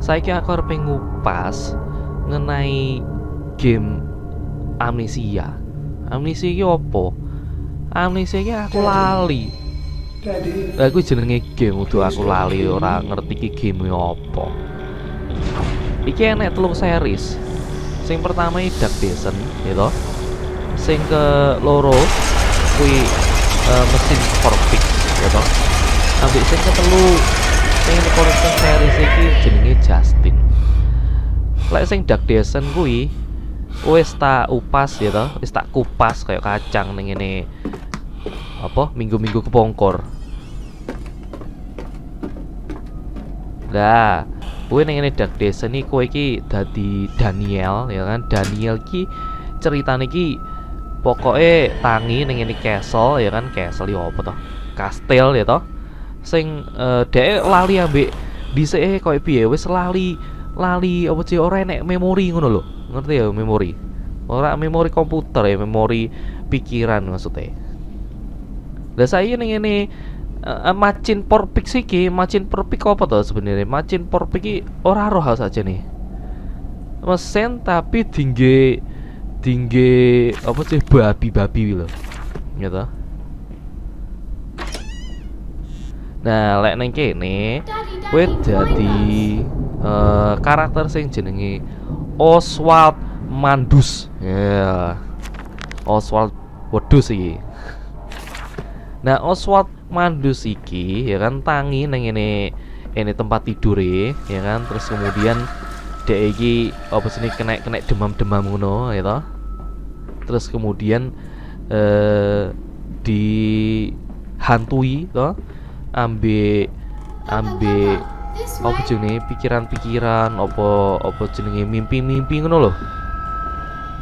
Saiki aku arep ngupas ngenai game Amnesia. Amnesia iki opo? Amnesia iki aku lali. Lah aku jenenge game udah aku lali ora ngerti iki game opo. Iki enek 3 series. Sing pertama iki Dark Descent, gitu. Sing ke loro kuwi mesin Forpik, gitu. Ambek sing ketelu sing koleksi series iki jenenge Justin. Lek sing Dark Descent kuwi wis tak upas ya toh, wis tak kupas kayak kacang ning ngene apa minggu-minggu kepongkor. Lah, kowe ning ngene Dark Descent iki kowe iki dadi Daniel ya kan. Daniel iki ceritane iki pokoke tangi ning ngene castle ya kan. Castle yo apa toh? Kastil ya toh. Sing dhek lali ambek dhisike koyo piye wis lali apa sih ora enek memori ngono lho. Ngerti ya memori. Ora memori komputer ya, memori pikiran maksudnya. Lah saya ning ngene Macin Porpik iki, Macin Porpik apa to sebenarnya? Macin Porpik iki ora roh saja nih. Mesin tapi tinggi apa sih babi-babi lho. Gitu. Nah, lek nang kene kowe dadi karakter sing jenenge Oswald Mandus. Ya. Oswald wedhus iki. Nah, Oswald Mandus iki ya kan tangi nang ini tempat tidure ya kan. Terus kemudian dhek iki apa sini kena demam-demam ngono ya toh. Terus kemudian dihantui toh ambek apa jenenge pikiran-pikiran apa jenenge mimpi-mimpi ngono lho.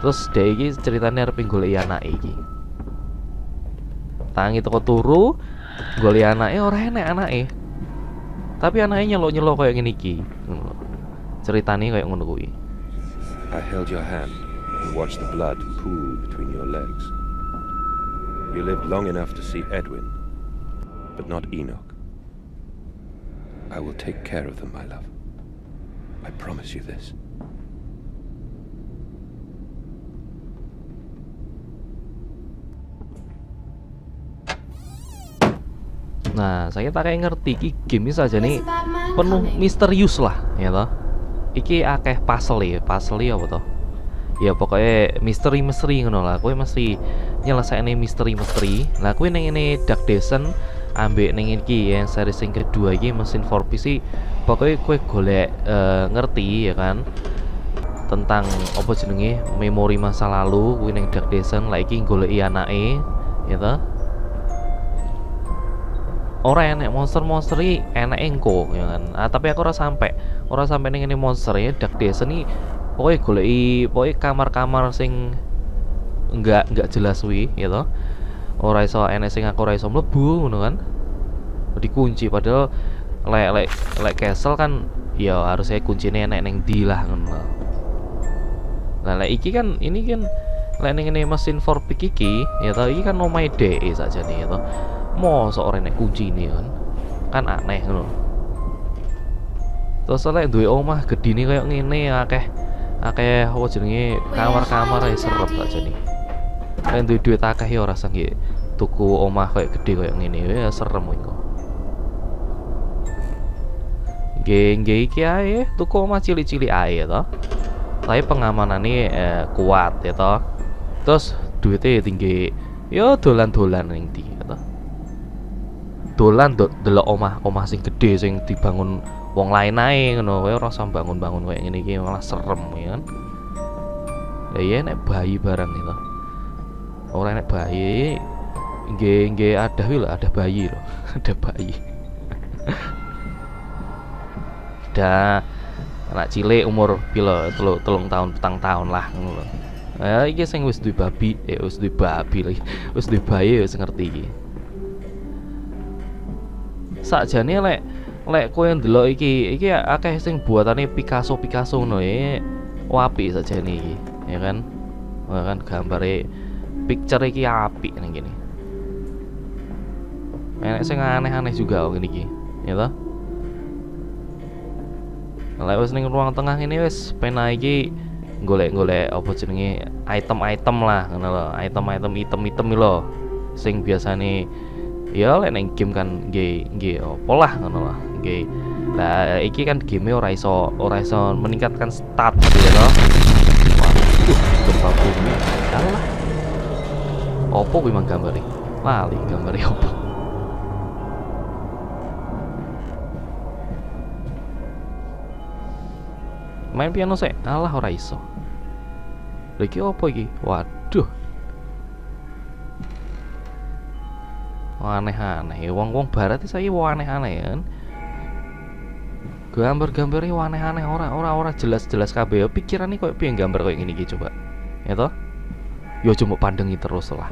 Terus dhek iki ceritane arep goleki anake iki. Tangi teko turu goleki anake ora enek anake. Tapi anake nyelok-nyelok koyo ngene iki. Ceritane koyo ngono kuwi. I held your hand and watched the blood pool between your legs. You lived long enough to see Edwin, but not Enoch. I will take care of them, my love. I promise you this. Nah, saya tak kayak ngerti iki game ini saja nih penuh misterius lah, ya toh. Iki akeh puzzle apa toh? Ya pokoknya misteri ngono lah. Kowe mesti nyelesaine misteri. Lah kowe ning ngene Dark Descent ambek ning iki yang series sing kedua iki mesin for PC pokoknya kowe golek ngerti ya kan tentang apa jenenge memori masa lalu kowe ning Dark Descent lah iki goleki anake ya toh. Ora enek monster iki enek engko ya kan. Tapi aku ora sampai ning ngene monster ya Dark Descent iki pokoknya goleki kamar-kamar sing enggak jelas wi ya toh. Ora iso enek sing aku ora iso mlebu ngono kan. Dikunci padahal lek castle kan ya harusnya kuncine enek ning ndi lah ngono. Lah lek iki kan ini kan lek ning ngene mesin Forpik iki ya toh iki kan omahe DE saja nih ya toh. Mosok ora enek kuncine kan aneh ngono. Terus lek duwe omah gedine koyo ngene akeh apa jenenge kamar-kamar ae serep aja nih. Lek duwe duit akeh ya ora sangge tuku omah koyo gede koyo ngene ya serem iku. Nggih iki ae tuku omah cilik-cilik ae to. Tapi pengamanane kuat ya toh. Terus duitnya tinggi. Ya dolan-dolan ning ndi ya toh. Dolan delok omah sing gede sing dibangun wong lain ae ngono. Kowe ora usah bangun-bangun koyo ngene iki malah serem ya kan. Lah iya nek bayi barang itu. Ora nek bayi nggih ada lho, ada bayi lho. Ada bayi. Ada anak cilik umur piro 3 tahun, 4 tahun lah ngono lho. Iki sing wis duwe babi, wis duwe babi lagi. Wis duwe bayi wis ngerti iki. Sakjane lek kowe ndelok iki akeh sing buatane Picasso ngono apik sakjane iki, ya kan? Ya kan gambare picture iki apik ning kene. Enek sing aneh-aneh juga ngene iki, ya toh? Lek wis ning ruang tengah ini wis pena iki golek-golek apa jenenge item-item lah ngono lho, item-item item-item lho. Sing biasane ya lek ning game kan nggih apa lah ngono lah. Nggih. Lah iki kan game ora iso meningkatkan stat gitu ya lho. Waduh, gempa bumi. Alah. Opo kuwi mang gambare? Lali gambare opo? Main piano sih, alah ora iso. Lagi apa iki? Waduh. Aneh-aneh, wong-wong barat iki saya aneh-aneh kan. Gambar-gambarnya aneh-aneh, ora jelas-jelas kabeh. Pikirane koyo piye gambar koyo ngene iki coba. Ya toh? Yo cuma pandangi terus lah.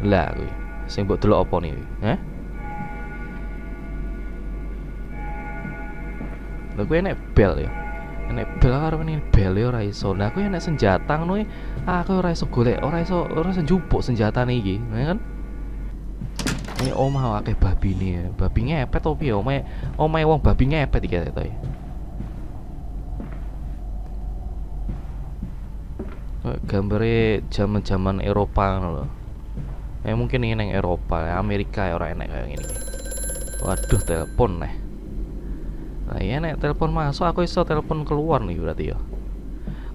Lah kuwi, sing mbok delok apa nih? Heh? Lah kuwi enek bel ya. Enek bel karo ini bel ora iso. Nah kuwi enek senjata ngono iki. Aku ora iso golek, ora iso njupuk senjatane iki, ya kan? Ini omah akeh babine ya. Babi ngepet opo ya? Omahe wong babi ngepet iki to ya. Gambare zaman-zaman Eropa ngono lho. Mungkin ini nang Eropa, Amerika ya ora enek kaya ngene iki. Waduh, telepon neh. Nah, iya nek telepon masuk aku iso telepon keluar nih berarti ya.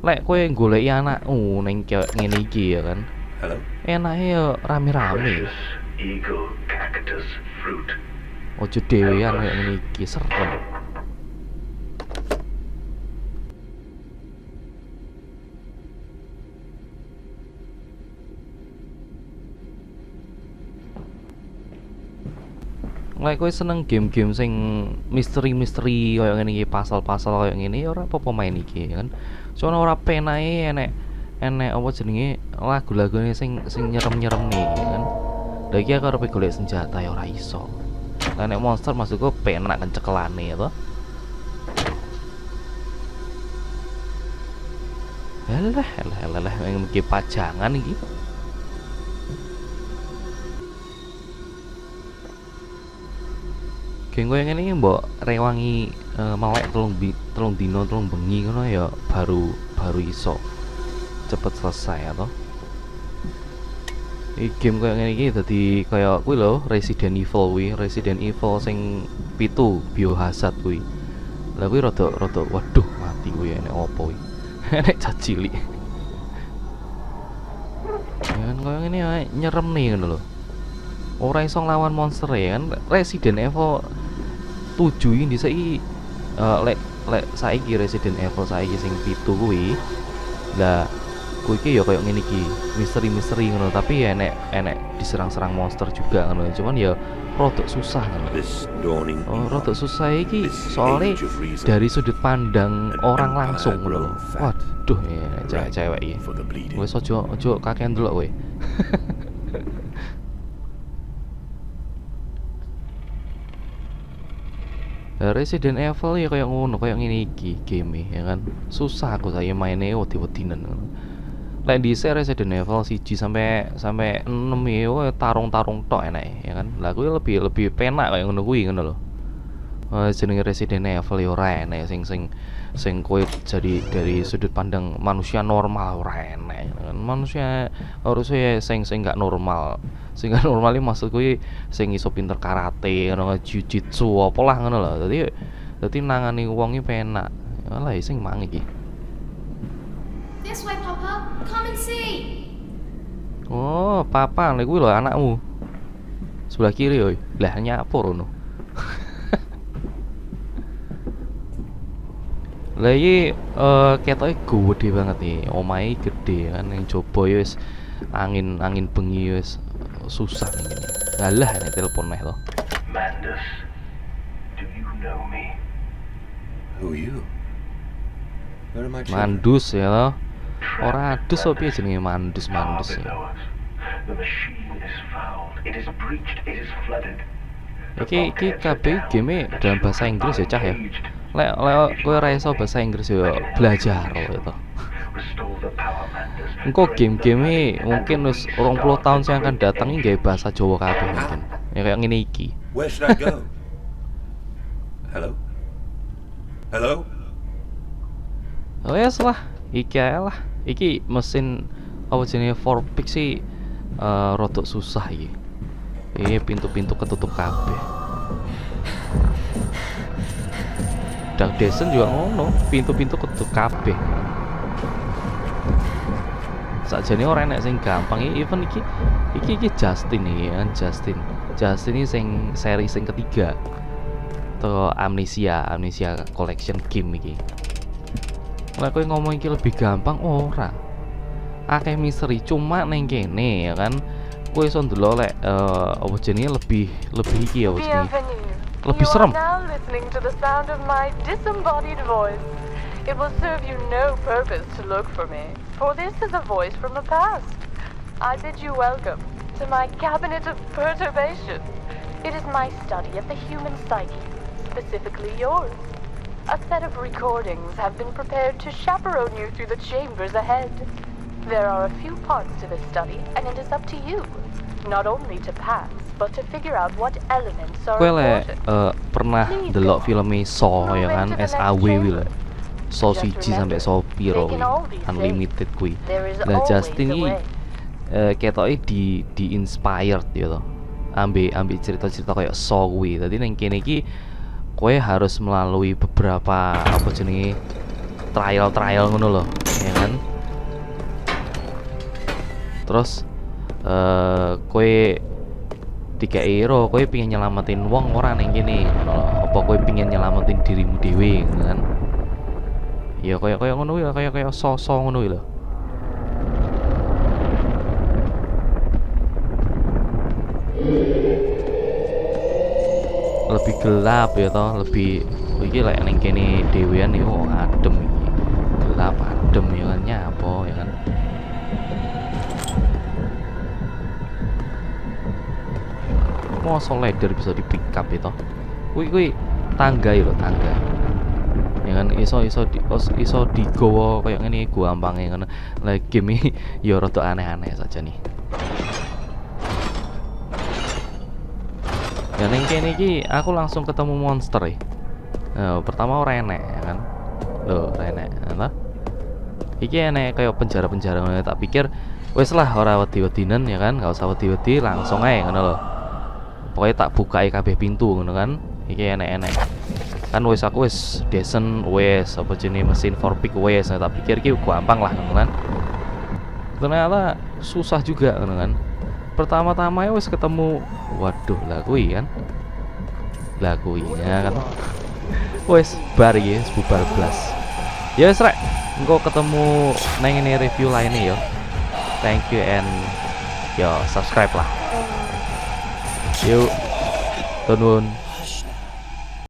Lek kowe goleki anakmu ning ngene iki ya kan. Hello? Enake ya rame-rame. Eagle cactus fruit. Ojo dhewean kaya ngene iki serem. Lek kowe seneng game-game sing misteri-misteri kaya ngene iki, pasal-pasal kaya ngene ya ora apa-apa main iki kan. Soalnya ora penae enek apa jenenge lagu-lagune sing nyerem-nyerem nih kan. Lah iki aku arep golek senjata ya ora iso. Lah nek monster maksudku penak kan cekelane ya toh. Alah iki pajangan iki. Geng koyo ngene iki mbok rewangi melek telung dino telung bengi ngono ya baru iso cepet selesai ya toh. Iki game koyo ngene iki dadi kaya kuwi lho Resident Evil sing 7 Biohazard kuwi. Lah kuwi rada waduh mati kuwi enek opo kuwi. Enek cacilik. Ya kan koyo ngene ya nyerem nih ngono lho. Ora iso nglawan monster ya kan. Resident Evil 7 ini saiki lek saiki Resident Evil saiki sing 7 kuwi. Lah kuwi iki ya koyo ngene iki, misteri-misteri ngono, tapi ya enek diserang-serang monster juga ngono. Cuman ya rada susah ngono. Rada susah iki soalnya dari sudut pandang orang langsung ngono lho. Waduh ya cewek iki. Wis ojo kakean delok kowe. Resident Evil ya kayak ngono, kayak ngene iki game ya kan. Susah aku saya maine wedi-wedinan ngono. Lek dhisik Resident Evil 1 sampai 6 ya tarung-tarung tok enake ya kan. Lah kuwi lebih penak kayak ngono kuwi ngono lho. Jenenge Resident Evil ya ora enek sing kowe jadi dari sudut pandang manusia normal ora enek kan. Manusia harusnya sing gak normal. Sing gak normal iki maksud kuwi sing iso pinter karate, ngono jiu-jitsu apa lah ngono lho. Dadi nangani wong iki penak. Alah sing mang iki. This way, Papa. Come and see. Oh, papa, lha kuwi lho anakmu. Sebelah kiri oi. Lah nyapur ngono. Lah iki ketoke gede banget nih. Omahe gede kan yang coba ya wis angin bengi wis susah nih ini. Alah nek telepon meh to. Mandus, do you know me? Who are you? Where am I children? Mandus ya lo. Ora adus opo piye jenenge Mandus ya. The machine is fouled. It is breached. It is flooded. Iki kabeh game dalam bahasa Inggris ya cah ya. Lek kowe ora iso bahasa Inggris ya belajar lho to. Engko game-game mungkin wis 20 tahun sing akan datang iki gawe bahasa Jawa kabeh mungkin. Ya kayak ngene iki. Where should I go? Hello? Hello? Wes lah, iki ae lah. Iki mesin apa jenenge Vorpix sih rodok susah iki. Pintu-pintu ketutup kabeh. Dark Descent juga ngono, pintu-pintu ketutup kabeh. Sakjane ora enek sing gampang even iki Justin iki kan Justin ini sing seri sing ketiga atau Amnesia Collection game iki. Lah kowe ngomong iki lebih gampang ora. Akeh misteri cuma ning kene ya kan. Kowe iso ndelok lek apa jenenge lebih iki ya wis lebih serem. Now listening to the sound of my disembodied voice. It will serve you no purpose to look for me, for this is a voice from the past. I bid you welcome to my cabinet of perturbation. It is my study of the human psyche, specifically yours. A set of recordings have been prepared to chaperone you through the chambers ahead. There are a few parts to this study, and it is up to you, not only to pass, but to figure out what elements are Kowe lek important. pernah delok filme Saw ya kan, SAW kuwi lho. Saw 1 sampai Saw piro kuwi, Unlimited kuwi. Lah Justin iki ketoke di inspired ya to. Ambil cerita-cerita kayak Saw kuwi. Dadi ning kene iki kowe harus melalui beberapa apa jenenge trial ngono lho, ya kan? Terus kowe dikei ro kowe pengen nyelamatin wong ora ning kene ngono lho. Apa kowe pengen nyelamatin dirimu dhewe kan? Ya kayak ngono ya, kayak so ngono lho. Lebih gelap ya toh, lebih iki lek ning kene dhewean yo adem iki. Gelap adem ya kan nyapa ya kan. Mosok ladder bisa di pick up itu. Kuwi tangga ya lho, tangga. Ya kan iso digowo kayak ngene gampang ya kan. Lah game iki ya rada aneh-aneh saja nih. Ya ning kene iki aku langsung ketemu monster ya. Pertama ora enek ya kan. Loh, ora enek. Nah, iki enek kayak penjara-penjara ngono tak pikir wis lah ora wedi-wedinan ya kan, enggak usah wedi-wedi langsung ae ngono lho. Pokoknya tak bukai kabeh pintu ngono kan. Iki enek-enek. Kan aku wis Descent wis apa jenenge mesin Vorpix wis tak pikir iki gampang lah ngono kan. Ternyata susah juga ngono kan. Pertama-tama ya wis ketemu waduh lah kuwi kan. Lah kuwi ya kan. Wis bar iki bubar blas. Ya wis rek, engko ketemu nang ini review lainnya yo. Thank you and yo subscribe lah. Yuk, turun.